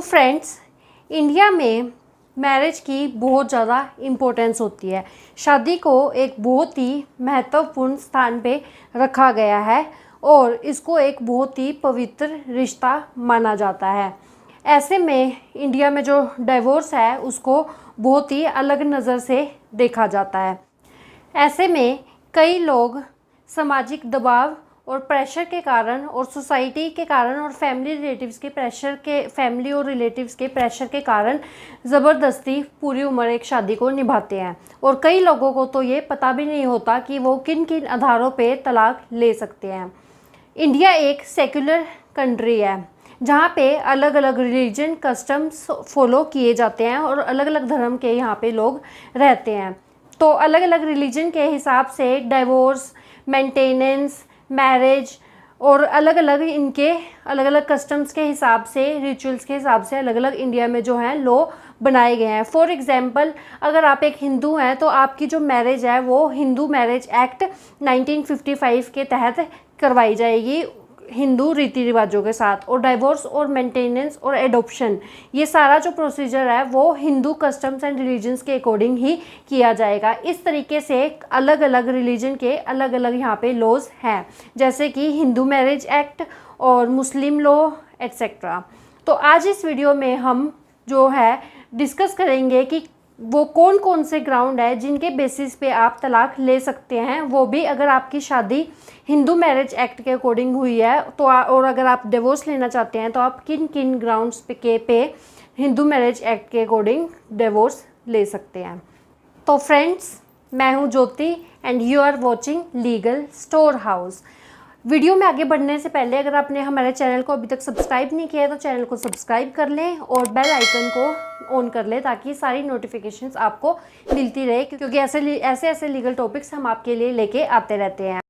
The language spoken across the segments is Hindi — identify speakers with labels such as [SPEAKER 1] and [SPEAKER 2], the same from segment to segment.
[SPEAKER 1] तो फ्रेंड्स, इंडिया में मैरिज की बहुत ज़्यादा इम्पोर्टेंस होती है। शादी को एक बहुत ही महत्वपूर्ण स्थान पे रखा गया है और इसको एक बहुत ही पवित्र रिश्ता माना जाता है। ऐसे में इंडिया में जो डिवोर्स है उसको बहुत ही अलग नज़र से देखा जाता है। ऐसे में कई लोग सामाजिक दबाव और प्रेशर के कारण और सोसाइटी के कारण और फैमिली और रिलेटिव्स के प्रेशर के कारण ज़बरदस्ती पूरी उम्र एक शादी को निभाते हैं। और कई लोगों को तो ये पता भी नहीं होता कि वो किन किन आधारों पे तलाक ले सकते हैं। इंडिया एक सेक्युलर कंट्री है जहाँ पे अलग अलग रिलीजन कस्टम्स फॉलो किए जाते हैं और अलग अलग धर्म के यहाँ पे लोग रहते हैं। तो अलग अलग रिलीजन के हिसाब से डिवोर्स, मेंटेनेंस, मैरिज और अलग अलग कस्टम्स के हिसाब से, रिचुअल्स के हिसाब से अलग अलग इंडिया में जो है लॉ बनाए गए हैं। फॉर एग्जांपल, अगर आप एक हिंदू हैं तो आपकी जो मैरिज है वो हिंदू मैरिज एक्ट 1955 के तहत करवाई जाएगी हिंदू रीति रिवाजों के साथ। और डाइवोर्स और मेंटेनेंस और एडॉप्शन, ये सारा जो प्रोसीजर है वो हिंदू कस्टम्स एंड रिलीजन्स के अकॉर्डिंग ही किया जाएगा। इस तरीके से अलग अलग रिलीजन के अलग अलग यहाँ पे लॉज हैं, जैसे कि हिंदू मैरिज एक्ट और मुस्लिम लॉ एट्सेट्रा। तो आज इस वीडियो में हम जो है डिस्कस करेंगे कि वो कौन कौन से ग्राउंड है जिनके बेसिस पे आप तलाक ले सकते हैं, वो भी अगर आपकी शादी हिंदू मैरिज एक्ट के अकॉर्डिंग हुई है तो और अगर आप डिवोर्स लेना चाहते हैं तो आप किन किन ग्राउंड्स पे हिंदू मैरिज एक्ट के अकॉर्डिंग डिवोर्स ले सकते हैं। तो फ्रेंड्स, मैं हूँ Jyoti and you are watching legal store house. Video में आगे बढ़ने से पहले अगर आपने हमारे चैनल को अभी तक सब्सक्राइब नहीं किया है तो चैनल को सब्सक्राइब कर लें और बेल आइकन को ऑन कर लें ताकि सारी नोटिफिकेशंस आपको मिलती रहे, क्योंकि ऐसे लीगल टॉपिक्स हम आपके लिए लेके आते रहते हैं।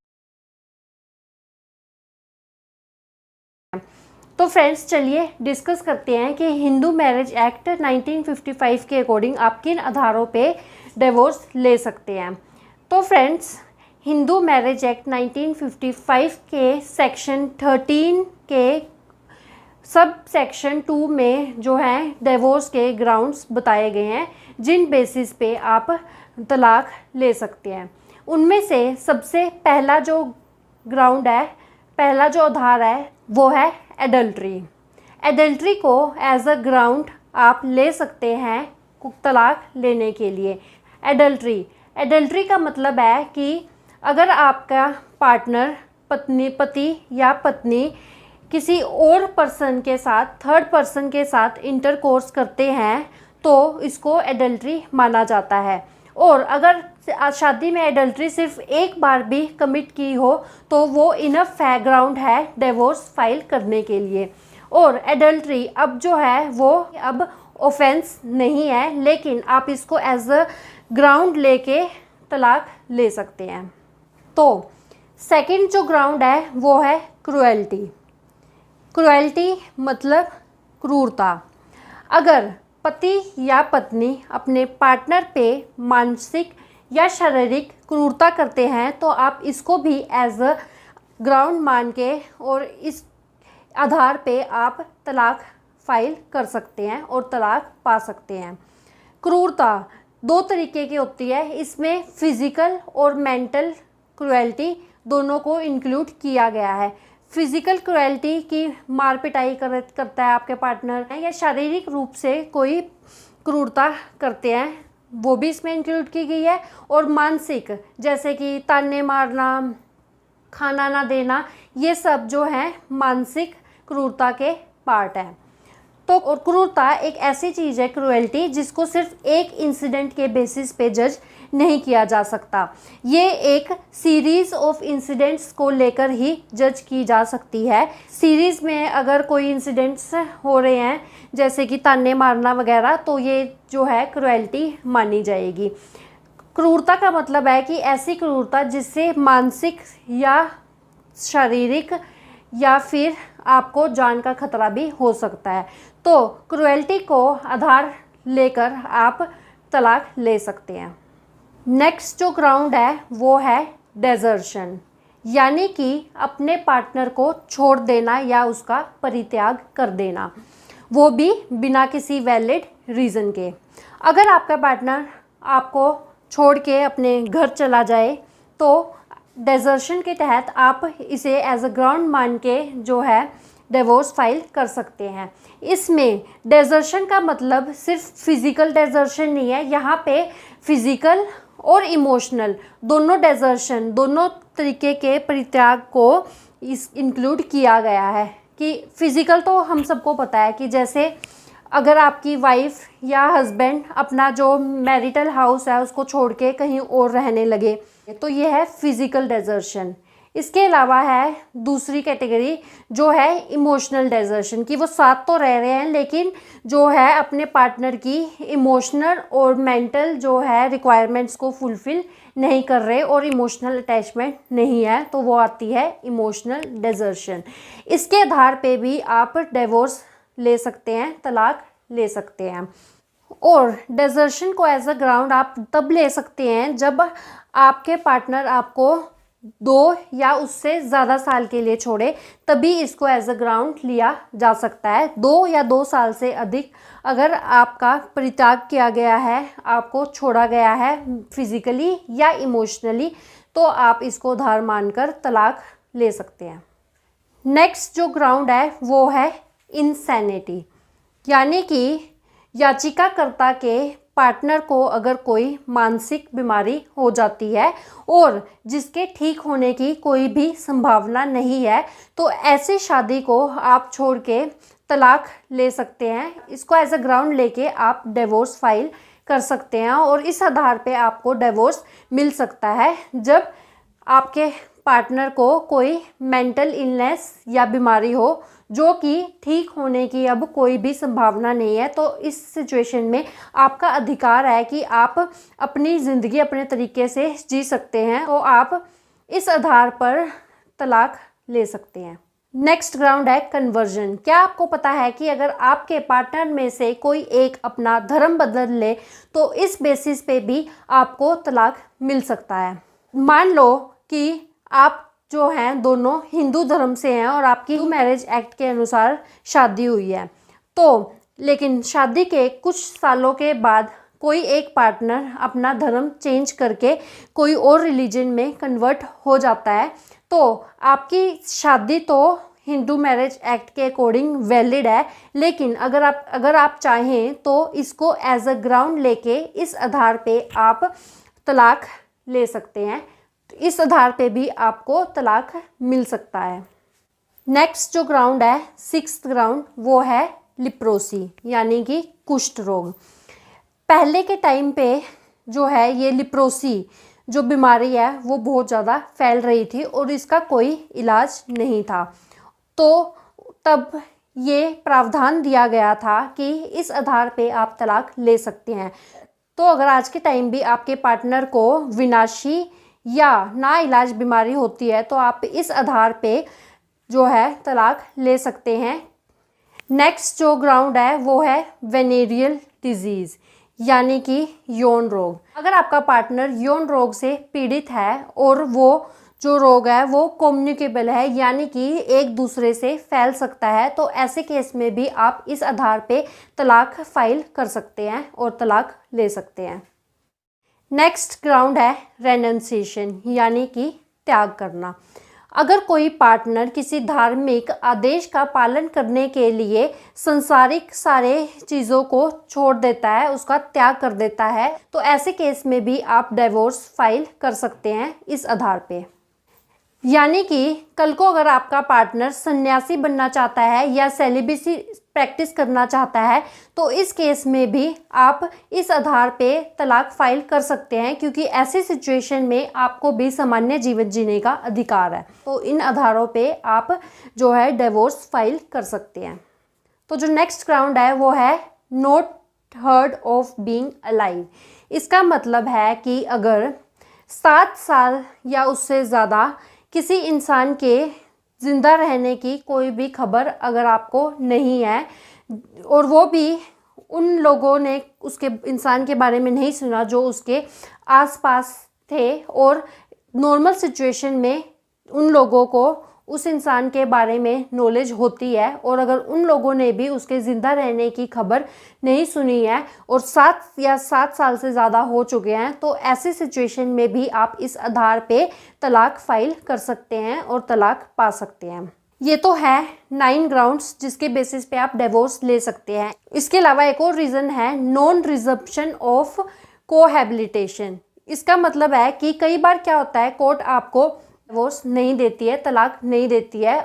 [SPEAKER 1] तो फ्रेंड्स, चलिए डिस्कस करते हैं कि हिंदू मैरिज एक्ट 1955 के अकॉर्डिंग आप किन आधारों पे डिवोर्स ले सकते हैं। तो फ्रेंड्स, हिंदू मैरिज एक्ट 1955 के सेक्शन 13 के सब सेक्शन 2 में जो है डिवोर्स के ग्राउंड्स बताए गए हैं जिन बेसिस पे आप तलाक ले सकते हैं। उनमें से सबसे पहला जो ग्राउंड है, पहला जो आधार है वो है एडल्ट्री। एडल्ट्री को एज अ ग्राउंड आप ले सकते हैं तलाक लेने के लिए। एडल्ट्री का मतलब है कि अगर आपका पार्टनर पति या पत्नी किसी और पर्सन के साथ, थर्ड पर्सन के साथ इंटरकोर्स करते हैं तो इसको एडल्ट्री माना जाता है। और अगर शादी में एडल्ट्री सिर्फ एक बार भी कमिट की हो तो वो इनफ है ग्राउंड है डिवोर्स फाइल करने के लिए। और एडल्ट्री अब जो है वो अब ऑफेंस नहीं है, लेकिन आप इसको एज अ ग्राउंड लेके तलाक ले सकते हैं। तो सेकंड जो ग्राउंड है वो है क्रुएल्टी मतलब क्रूरता। अगर पति या पत्नी अपने पार्टनर पे मानसिक या शारीरिक क्रूरता करते हैं तो आप इसको भी एज अ ग्राउंड मान के और इस आधार पे आप तलाक फाइल कर सकते हैं और तलाक पा सकते हैं। क्रूरता दो तरीके की होती है, इसमें फिजिकल और मेंटल क्रुएल्टी दोनों को इंक्लूड किया गया है। फिजिकल क्रुएल्टी की मार पिटाई करता है आपके पार्टनर, या शारीरिक रूप से कोई क्रूरता करते हैं, वो भी इसमें इंक्लूड की गई है। और मानसिक, जैसे कि ताने मारना, खाना ना देना, ये सब जो है मानसिक क्रूरता के पार्ट है। तो और क्रूरता एक ऐसी चीज़ है, क्रुएल्टी, जिसको सिर्फ एक इंसिडेंट के बेसिस पे जज नहीं किया जा सकता। ये एक सीरीज़ ऑफ इंसिडेंट्स को लेकर ही जज की जा सकती है। सीरीज़ में अगर कोई इंसिडेंट्स हो रहे हैं जैसे कि ताने मारना वगैरह, तो ये जो है क्रुएल्टी मानी जाएगी। क्रूरता का मतलब है कि ऐसी क्रूरता जिससे मानसिक या शारीरिक या फिर आपको जान का खतरा भी हो सकता है। तो क्रुएल्टी को आधार लेकर आप तलाक ले सकते हैं। नेक्स्ट जो ग्राउंड है वो है डेजर्शन, यानी कि अपने पार्टनर को छोड़ देना या उसका परित्याग कर देना। वो भी बिना किसी वैलिड रीज़न के। अगर आपका पार्टनर आपको छोड़ के अपने घर चला जाए तो डेजर्शन के तहत आप इसे एज अ ग्राउंड मान के जो है डिवोर्स फाइल कर सकते हैं। इसमें डेजर्शन का मतलब सिर्फ फिज़िकल डेजर्शन नहीं है, यहाँ पे फिज़िकल और इमोशनल दोनों डेजर्शन, दोनों तरीके के परित्याग को इस इंक्लूड किया गया है। कि फ़िज़िकल तो हम सबको पता है कि जैसे अगर आपकी वाइफ या हस्बैंड अपना जो मैरिटल हाउस है उसको छोड़ के कहीं और रहने लगे तो ये है फिज़िकल डेजर्शन। इसके अलावा है दूसरी कैटेगरी जो है इमोशनल डेजर्शन, कि वो साथ तो रह रहे हैं लेकिन जो है अपने पार्टनर की इमोशनल और मेंटल जो है रिक्वायरमेंट्स को फुलफ़िल नहीं कर रहे और इमोशनल अटैचमेंट नहीं है, तो वो आती है इमोशनल डेजर्शन। इसके आधार पे भी आप डिवोर्स ले सकते हैं, तलाक ले सकते हैं। और डेजर्शन को एज अ ग्राउंड आप तब ले सकते हैं जब आपके पार्टनर आपको 2 या उससे ज़्यादा साल के लिए छोड़े, तभी इसको एज अ ग्राउंड लिया जा सकता है। 2 या 2 साल से अधिक अगर आपका परित्याग किया गया है, आपको छोड़ा गया है फिज़िकली या इमोशनली, तो आप इसको आधार मानकर तलाक ले सकते हैं। नेक्स्ट जो ग्राउंड है वो है इंसैनिटी, यानी कि याचिकाकर्ता के पार्टनर को अगर कोई मानसिक बीमारी हो जाती है और जिसके ठीक होने की कोई भी संभावना नहीं है, तो ऐसी शादी को आप छोड़ के तलाक ले सकते हैं। इसको एज अ ग्राउंड लेके आप डिवोर्स फाइल कर सकते हैं और इस आधार पे आपको डिवोर्स मिल सकता है जब आपके पार्टनर को कोई मेंटल इलनेस या बीमारी हो जो कि ठीक होने की अब कोई भी संभावना नहीं है। तो इस सिचुएशन में आपका अधिकार है कि आप अपनी ज़िंदगी अपने तरीके से जी सकते हैं, तो आप इस आधार पर तलाक ले सकते हैं। नेक्स्ट ग्राउंड है कन्वर्जन। क्या आपको पता है कि अगर आपके पार्टनर में से कोई एक अपना धर्म बदल ले तो इस बेसिस पे भी आपको तलाक मिल सकता है। मान लो कि आप जो हैं दोनों हिंदू धर्म से हैं और आपकी मैरिज एक्ट के अनुसार शादी हुई है, तो लेकिन शादी के कुछ सालों के बाद कोई एक पार्टनर अपना धर्म चेंज करके कोई और रिलीजन में कन्वर्ट हो जाता है, तो आपकी शादी तो हिंदू मैरिज एक्ट के अकॉर्डिंग वैलिड है, लेकिन अगर आप चाहें तो इसको एज अ ग्राउंड लेके इस आधार पे आप तलाक ले सकते हैं। इस आधार पे भी आपको तलाक मिल सकता है। नेक्स्ट जो ग्राउंड है, 6th ग्राउंड, वो है लिप्रोसी, यानी कि कुष्ठ रोग। पहले के टाइम पे जो है ये लिप्रोसी जो बीमारी है वो बहुत ज़्यादा फैल रही थी और इसका कोई इलाज नहीं था, तो तब ये प्रावधान दिया गया था कि इस आधार पे आप तलाक ले सकते हैं। तो अगर आज के टाइम भी आपके पार्टनर को विनाशी या ना इलाज बीमारी होती है तो आप इस आधार पे जो है तलाक ले सकते हैं। नेक्स्ट जो ग्राउंड है वो है वेनेरियल डिजीज़, यानी कि यौन रोग। अगर आपका पार्टनर यौन रोग से पीड़ित है और वो जो रोग है वो कम्युनिकेबल है, यानी कि एक दूसरे से फैल सकता है, तो ऐसे केस में भी आप इस आधार पे तलाक फाइल कर सकते हैं और तलाक ले सकते हैं। नेक्स्ट ग्राउंड है रेनन्सिएशन, यानी कि त्याग करना। अगर कोई पार्टनर किसी धार्मिक आदेश का पालन करने के लिए संसारिक सारे चीज़ों को छोड़ देता है, उसका त्याग कर देता है, तो ऐसे केस में भी आप डिवोर्स फाइल कर सकते हैं इस आधार पे। यानी कि कल को अगर आपका पार्टनर सन्यासी बनना चाहता है या सेलिबेसी प्रैक्टिस करना चाहता है, तो इस केस में भी आप इस आधार पे तलाक फाइल कर सकते हैं, क्योंकि ऐसी सिचुएशन में आपको भी सामान्य जीवन जीने का अधिकार है। तो इन आधारों पे आप जो है डिवोर्स फाइल कर सकते हैं। तो जो नेक्स्ट ग्राउंड है वो है not heard of being alive. इसका मतलब है कि अगर 7 साल या उससे ज़्यादा किसी इंसान के ज़िंदा रहने की कोई भी खबर अगर आपको नहीं है और वो भी उन लोगों ने उसके इंसान के बारे में नहीं सुना जो उसके आसपास थे और नॉर्मल सिचुएशन में उन लोगों को उस इंसान के बारे में नॉलेज होती है और अगर उन लोगों ने भी उसके ज़िंदा रहने की खबर नहीं सुनी है और 7 साल से ज़्यादा हो चुके हैं, तो ऐसी सिचुएशन में भी आप इस आधार पे तलाक फाइल कर सकते हैं और तलाक पा सकते हैं। ये तो है 9 ग्राउंड्स जिसके बेसिस पे आप डिवोर्स ले सकते हैं। इसके अलावा एक और रीज़न है नॉन रिजम्पशन ऑफ कोहैबिलिटेशन। इसका मतलब है कि कई बार क्या होता है, कोर्ट आपको डिवोर्स नहीं देती है, तलाक नहीं देती है,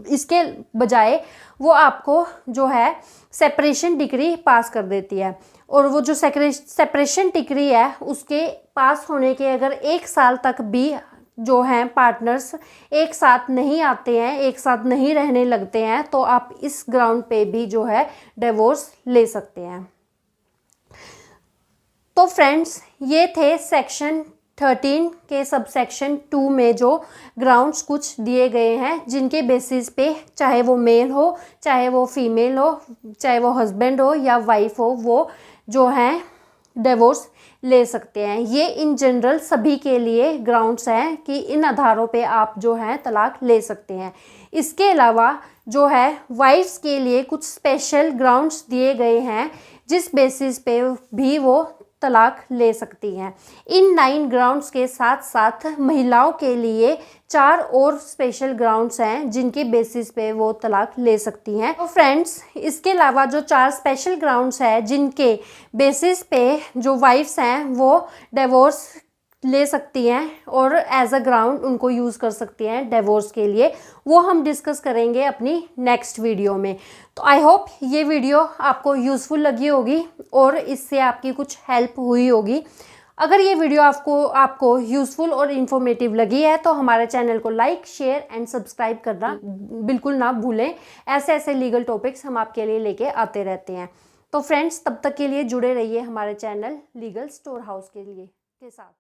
[SPEAKER 1] इसके बजाय वो आपको जो है सेपरेशन डिक्री पास कर देती है। और वो जो सेपरेशन डिक्री है उसके पास होने के अगर 1 साल तक भी जो हैं पार्टनर्स एक साथ नहीं आते हैं, एक साथ नहीं रहने लगते हैं, तो आप इस ग्राउंड पे भी जो है डिवोर्स ले सकते हैं। तो फ्रेंड्स, ये थे सेक्शन 13 के सबसेक्शन 2 में जो ग्राउंड्स कुछ दिए गए हैं जिनके बेसिस पे चाहे वो मेल हो, चाहे वो फीमेल हो, चाहे वो हस्बैंड हो या वाइफ हो, वो जो हैं डिवोर्स ले सकते हैं। ये इन जनरल सभी के लिए ग्राउंड्स हैं कि इन आधारों पे आप जो है तलाक ले सकते हैं। इसके अलावा जो है वाइफ्स के लिए कुछ स्पेशल ग्राउंड्स दिए गए हैं जिस बेसिस पे भी वो तलाक ले सकती हैं। इन 9 ग्राउंड्स के साथ साथ महिलाओं के लिए 4 और स्पेशल ग्राउंड्स हैं जिनके बेसिस पे वो तलाक ले सकती हैं। तो फ्रेंड्स, इसके अलावा जो 4 स्पेशल ग्राउंड्स हैं जिनके बेसिस पे जो वाइफ्स हैं वो डिवोर्स ले सकती हैं और एज अ ग्राउंड उनको यूज़ कर सकती हैं डिवोर्स के लिए, वो हम डिस्कस करेंगे अपनी नेक्स्ट वीडियो में। तो आई होप ये वीडियो आपको यूज़फुल लगी होगी और इससे आपकी कुछ हेल्प हुई होगी। अगर ये वीडियो आपको यूज़फुल और इन्फॉर्मेटिव लगी है तो हमारे चैनल को लाइक, शेयर एंड सब्सक्राइब करना बिल्कुल ना भूलें। ऐसे ऐसे लीगल टॉपिक्स हम आपके लिए लेके आते रहते हैं। तो फ्रेंड्स, तब तक के लिए जुड़े रहिए हमारे चैनल लीगल स्टोर हाउस के साथ।